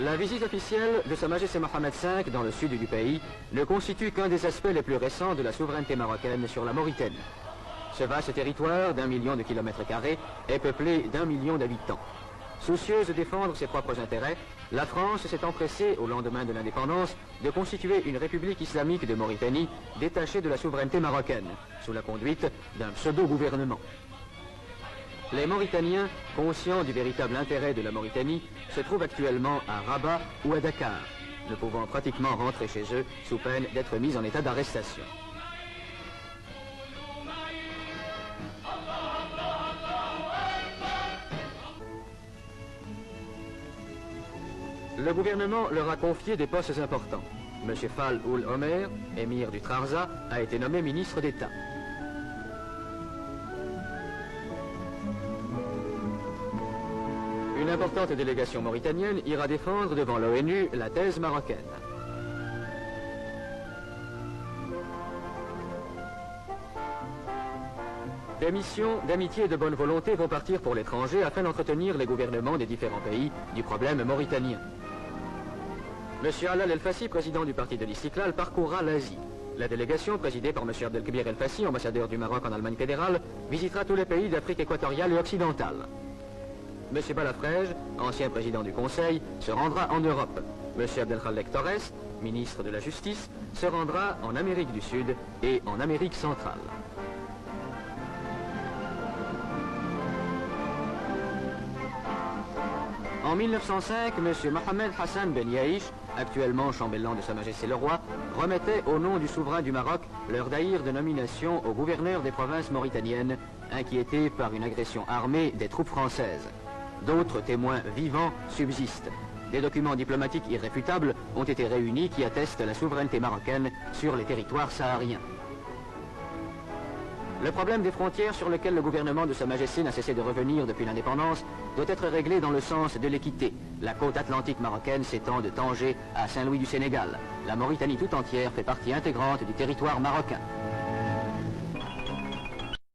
La visite officielle de Sa Majesté Mohamed V dans le sud du pays ne constitue qu'un des aspects les plus récents de la souveraineté marocaine sur la Mauritanie. Ce vaste territoire d'1 million de kilomètres carrés est peuplé d'1 million d'habitants. Soucieuse de défendre ses propres intérêts, la France s'est empressée, au lendemain de l'indépendance, de constituer une république islamique de Mauritanie détachée de la souveraineté marocaine, sous la conduite d'un pseudo-gouvernement. Les Mauritaniens, conscients du véritable intérêt de la Mauritanie, se trouvent actuellement à Rabat ou à Dakar, ne pouvant pratiquement rentrer chez eux sous peine d'être mis en état d'arrestation. Le gouvernement leur a confié des postes importants. M. Fall Oul Omer, émir du Trarza, a été nommé ministre d'État. Une importante délégation mauritanienne ira défendre devant l'ONU la thèse marocaine. Des missions d'amitié et de bonne volonté vont partir pour l'étranger afin d'entretenir les gouvernements des différents pays du problème mauritanien. M. Alal El-Fassi, président du parti de l'Istiklal, parcourra l'Asie. La délégation, présidée par M. Abdelkbir El-Fassi, ambassadeur du Maroc en Allemagne fédérale, visitera tous les pays d'Afrique équatoriale et occidentale. M. Balafrège, ancien président du Conseil, se rendra en Europe. M. Abdelkhalek Torres, ministre de la Justice, se rendra en Amérique du Sud et en Amérique centrale. En 1905, M. Mohamed Hassan Ben Yaïch, actuellement chambellan de Sa Majesté le Roi, remettait au nom du souverain du Maroc leur daïr de nomination au gouverneur des provinces mauritaniennes, inquiétés par une agression armée des troupes françaises. D'autres témoins vivants subsistent. Des documents diplomatiques irréfutables ont été réunis qui attestent la souveraineté marocaine sur les territoires sahariens. Le problème des frontières sur lequel le gouvernement de Sa Majesté n'a cessé de revenir depuis l'indépendance doit être réglé dans le sens de l'équité. La côte atlantique marocaine s'étend de Tanger à Saint-Louis du Sénégal. La Mauritanie tout entière fait partie intégrante du territoire marocain.